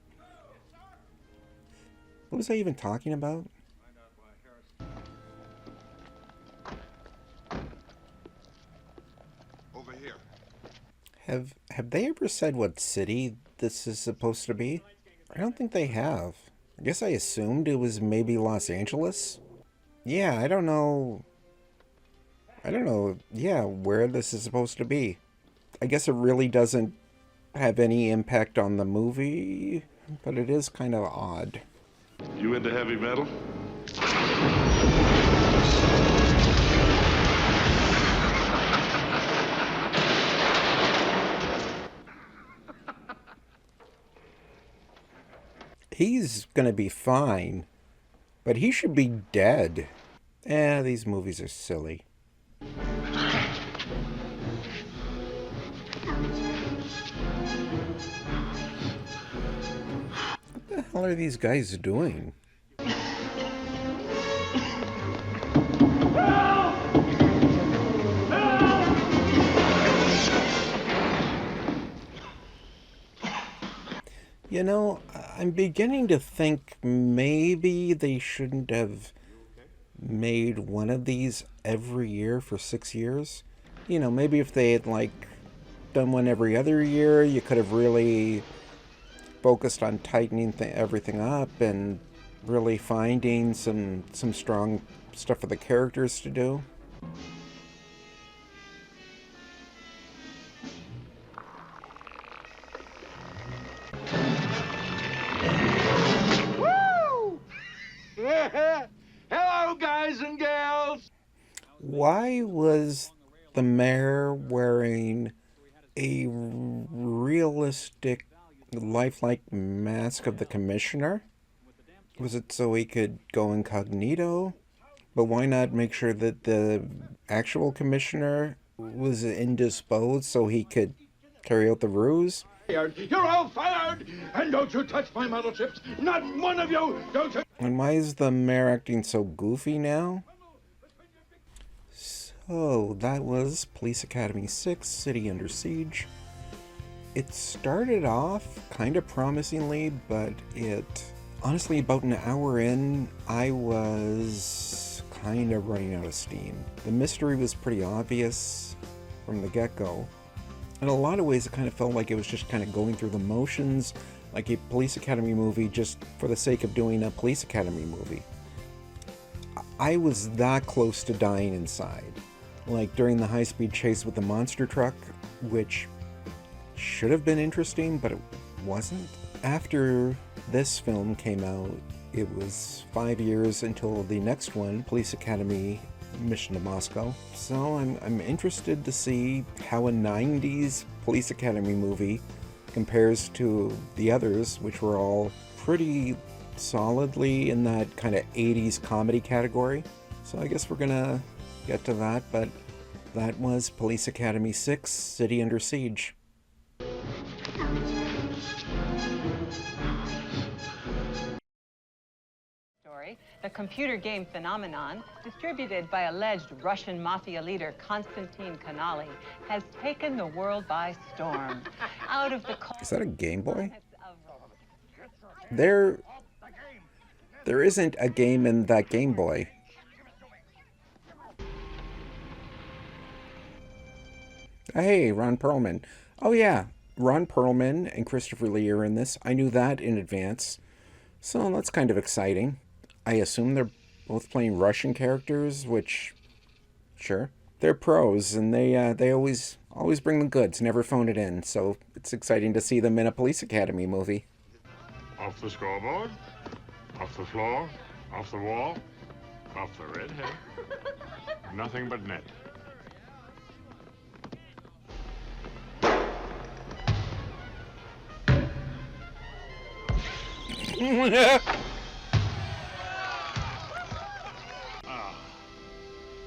What was I even talking about? Over here. Have they ever said what city this is supposed to be? I don't think they have. I guess I assumed it was maybe Los Angeles. Yeah, I don't know, yeah, where this is supposed to be. I guess it really doesn't have any impact on the movie, but it is kind of odd. You into heavy metal? He's gonna be fine, but he should be dead. These movies are silly. What the hell are these guys doing? You know, I'm beginning to think maybe they shouldn't have made one of these every year for 6 years. You know, maybe if they had, like, done one every other year, you could have really focused on tightening everything up and really finding some strong stuff for the characters to do. Woo! Hello, guys and gals. Why was the mayor wearing a realistic, lifelike mask of the commissioner? Was it so he could go incognito? But why not make sure that the actual commissioner was indisposed so he could carry out the ruse? You're all fired! And don't you touch my model ships! Not one of you! Don't you... And why is the mayor acting so goofy now? So, that was Police Academy 6, City Under Siege. It started off kind of promisingly, but honestly, about an hour in, I was kind of running out of steam. The mystery was pretty obvious from the get-go. In a lot of ways, it kind of felt like it was just kind of going through the motions, like a Police Academy movie just for the sake of doing a Police Academy movie. I was that close to dying inside. Like during the high-speed chase with the monster truck, which should have been interesting, but it wasn't. After this film came out, it was 5 years until the next one, Police Academy Mission to Moscow. So I'm interested to see how a 90s Police Academy movie compares to the others, which were all pretty solidly in that kind of 80s comedy category. So I guess we're gonna get to that, but that was Police Academy 6, City Under Siege. The computer game phenomenon, distributed by alleged Russian mafia leader Konstantin Kanali, has taken the world by storm. Out of the Is that a Game Boy? There isn't a game in that Game Boy. Hey, Ron Perlman. Oh yeah, Ron Perlman and Christopher Lee are in this. I knew that in advance. So that's kind of exciting. I assume they're both playing Russian characters, which, sure. They're pros, and they always bring the goods, never phone it in. So it's exciting to see them in a Police Academy movie. Off the scoreboard, off the floor, off the wall, off the redhead. Nothing but net.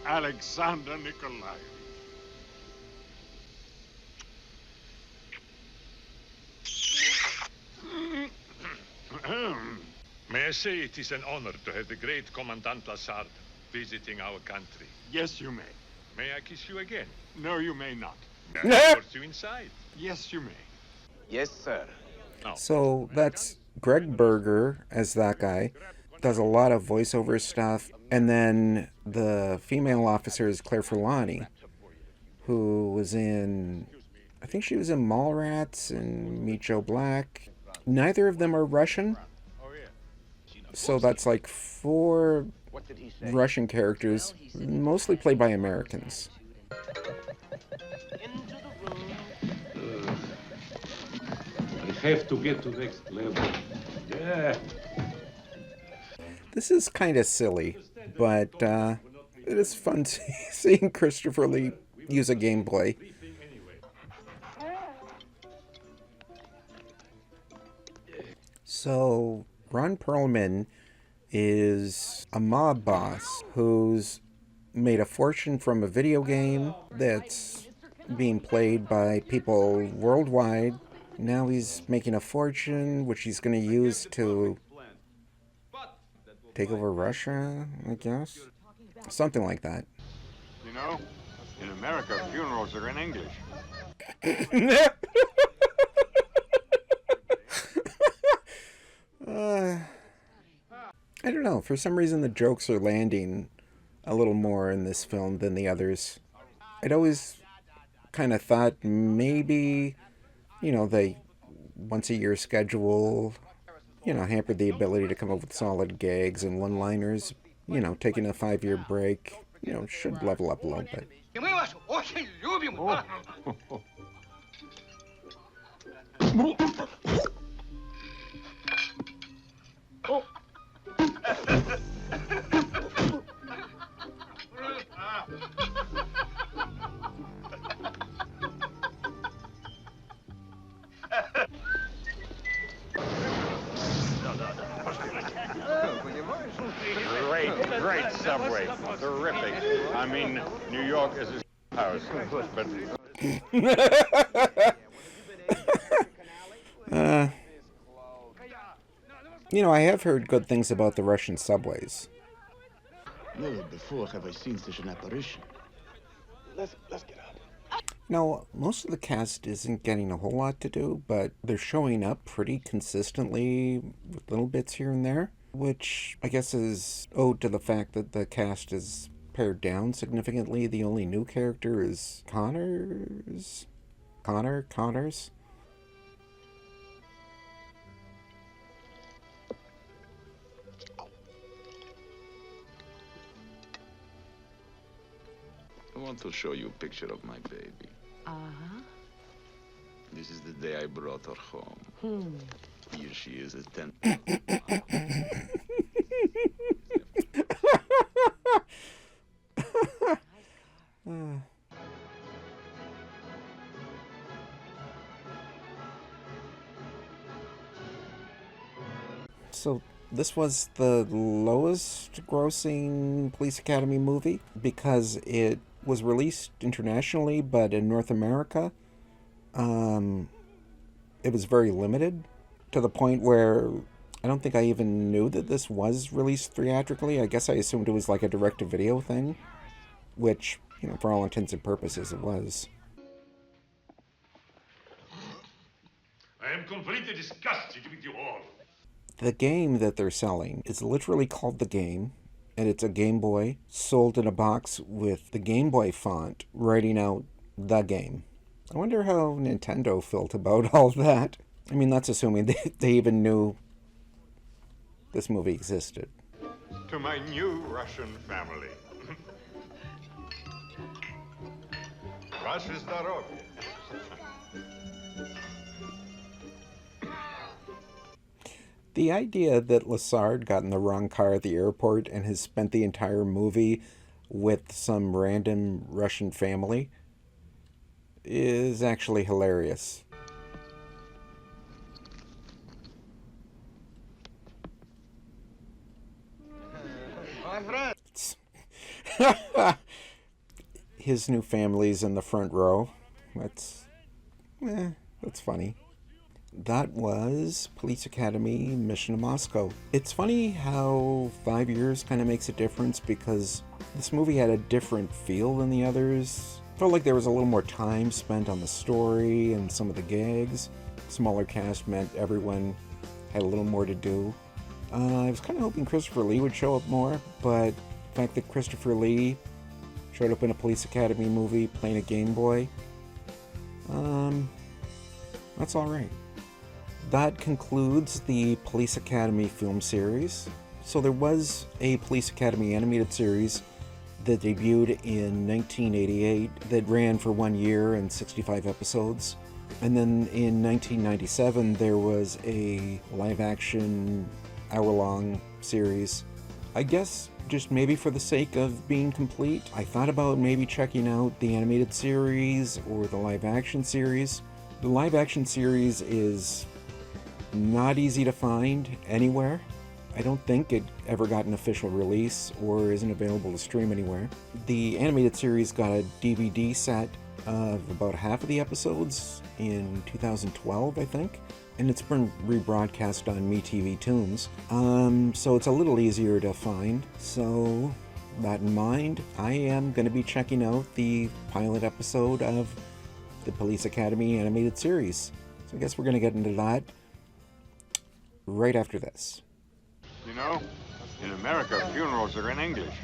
Alexander Nikolaevich. May I say it is an honor to have the great Commandant Lassard visiting our country. Yes, you may. May I kiss you again? No, you may not. May I force you inside? Yes, you may. Yes, sir. So that's Greg Berger as that guy. Does a lot of voiceover stuff. And then the female officer is Claire Forlani, who was in, I think she was in Mallrats and Meet Joe Black. Neither of them are Russian. So that's like 4 Russian characters, mostly played by Americans. I have to get to next level. Yeah. This is kind of silly, but it is fun seeing Christopher Lee use a gameplay. So, Ron Perlman is a mob boss who's made a fortune from a video game that's being played by people worldwide. Now he's making a fortune, which he's going to use to take over Russia, I guess? Something like that. You know, in America, funerals are in English. I don't know. For some reason, the jokes are landing a little more in this film than the others. I'd always kind of thought maybe, they once-a-year schedule, hampered the ability to come up with solid gags and one-liners. Taking a 5-year break, should level up a little bit. Great subway. Terrific. I mean, New York is a house, but... You know, I have heard good things about the Russian subways. Never before have I seen such an apparition. Let's get up. Now, most of the cast isn't getting a whole lot to do, but they're showing up pretty consistently with little bits here and there, which I guess is owed to the fact that the cast is pared down significantly. The only new character is Connors? Connors? I want to show you a picture of my baby. Uh-huh. This is the day I brought her home. Here she is at 10. So this was the lowest grossing Police Academy movie because it was released internationally, but in North America, it was very limited to the point where I don't think I even knew that this was released theatrically. I guess I assumed it was like a direct-to-video thing, which, you know, for all intents and purposes, it was. I am completely disgusted with you all. The game that they're selling is literally called The Game, and it's a Game Boy sold in a box with the Game Boy font writing out The Game. I wonder how Nintendo felt about all that. I mean, that's assuming they even knew this movie existed. To my new Russian family. Ваше здоровье. The idea that Lassard got in the wrong car at the airport and has spent the entire movie with some random Russian family is actually hilarious. His new family's in the front row. That's funny. That was Police Academy Mission to Moscow. It's funny how 5 years kind of makes a difference because this movie had a different feel than the others. Felt like there was a little more time spent on the story and some of the gags. Smaller cast meant everyone had a little more to do. I was kind of hoping Christopher Lee would show up more, but the fact that Christopher Lee showed up in a Police Academy movie playing a Game Boy, that's alright. That concludes the Police Academy film series. So there was a Police Academy animated series that debuted in 1988 that ran for 1 year and 65 episodes. And then in 1997 there was a live-action hour-long series. I guess just maybe for the sake of being complete, I thought about maybe checking out the animated series or the live-action series. The live-action series is not easy to find anywhere. I don't think it ever got an official release or isn't available to stream anywhere. The animated series got a DVD set of about half of the episodes in 2012, I think, and it's been rebroadcast on MeTV Tunes, so it's a little easier to find. So, that in mind, I am going to be checking out the pilot episode of the Police Academy animated series. So I guess we're going to get into that right after this. You know, in America, funerals are in English.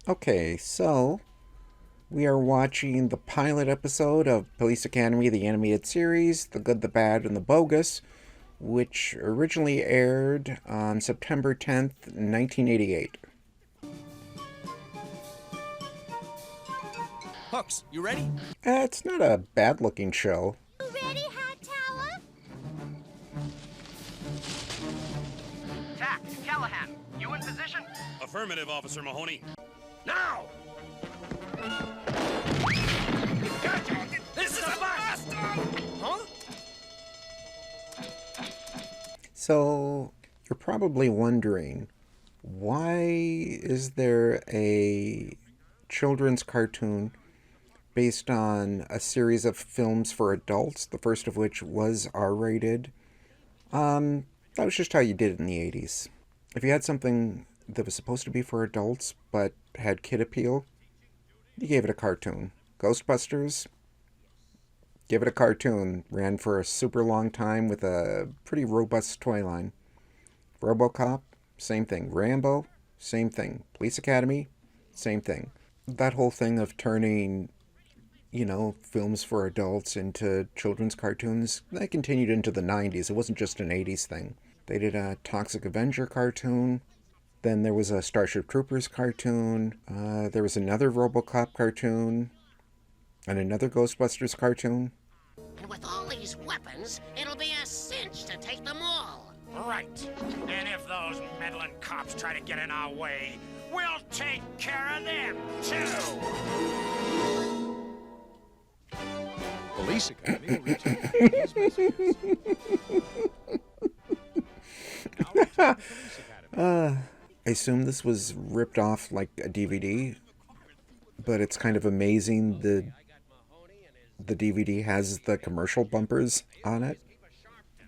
Okay, so we are watching the pilot episode of Police Academy, the animated series, The Good, the Bad, and the Bogus, which originally aired on September 10th, 1988. Hooks, you ready? It's not a bad-looking show. Ready, Hightower? Tack, Callahan, you in position? Affirmative, Officer Mahoney. Now! Gotcha! This is a bust! Huh? So, you're probably wondering, why is there a children's cartoon based on a series of films for adults, the first of which was R-rated? That was just how you did it in the 80s. If you had something that was supposed to be for adults but had kid appeal, you gave it a cartoon. Ghostbusters, give it a cartoon. Ran for a super long time with a pretty robust toy line. RoboCop, same thing. Rambo, same thing. Police Academy, same thing. That whole thing of turning, films for adults into children's cartoons, that continued into the 90s. It wasn't just an 80s thing. They did a Toxic Avenger cartoon. Then there was a Starship Troopers cartoon. There was another RoboCop cartoon. And another Ghostbusters cartoon. And with all these weapons, it'll be a cinch to take them all. Right. And if those meddling cops try to get in our way, we'll take care of them, too. Police Academy will return after these messages. I assume this was ripped off like a DVD, but it's kind of amazing the DVD has the commercial bumpers on it.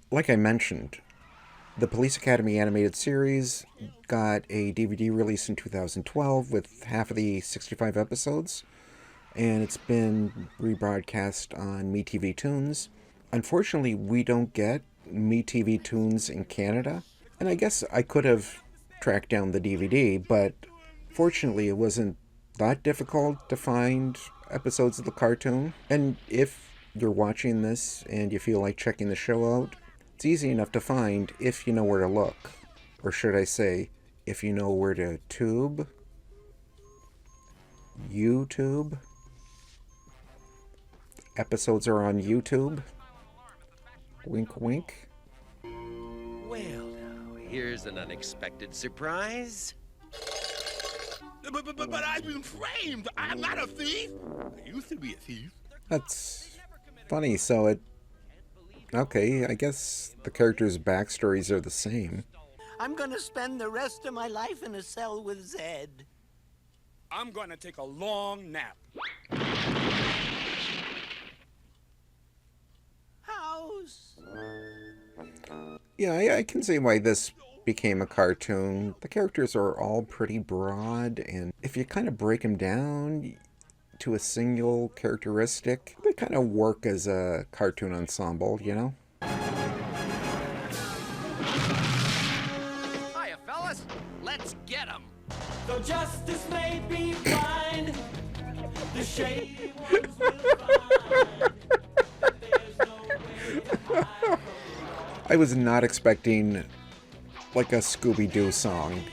Like I mentioned, the Police Academy animated series got a DVD release in 2012 with half of the 65 episodes, and it's been rebroadcast on MeTV Tunes. Unfortunately, we don't get MeTV Tunes in Canada, and I guess I could have tracked down the DVD, but fortunately it wasn't that difficult to find episodes of the cartoon. And if you're watching this and you feel like checking the show out, it's easy enough to find if you know where to look. Or should I say, if you know where to tube? YouTube? Episodes are on YouTube? Wink, wink. Well, now, here's an unexpected surprise. But I've been framed. I'm not a thief. I used to be a thief. That's funny. So okay, I guess the characters' backstories are the same. I'm gonna spend the rest of my life in a cell with Zed. I'm gonna take a long nap. House. Yeah, I can see why this became a cartoon. The characters are all pretty broad, and if you kind of break them down to a single characteristic, they kind of work as a cartoon ensemble, Hiya, fellas. Let's get 'em. Though justice may be blind, the shady ones will find that there's no way to hide. I was not expecting like a Scooby-Doo song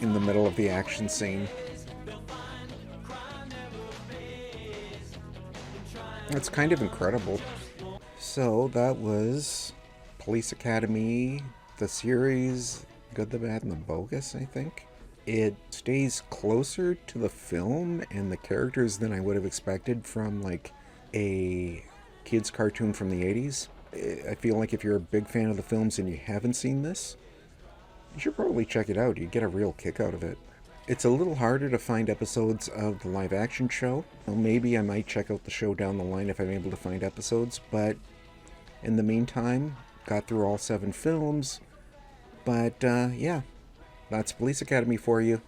in the middle of the action scene. That's kind of incredible. So that was Police Academy, the series, Good, the Bad, and the Bogus, I think. It stays closer to the film and the characters than I would have expected from like a kid's cartoon from the 80s. I feel like if you're a big fan of the films and you haven't seen this, you should probably check it out. You get a real kick out of it. It's a little harder to find episodes of the live action show. Well, maybe I might check out the show down the line if I'm able to find episodes, but in the meantime, got through all 7 films. But yeah, that's Police Academy for you.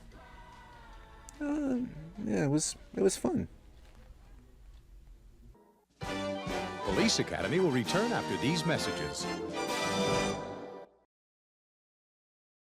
Yeah, it was fun. Police Academy will return after these messages.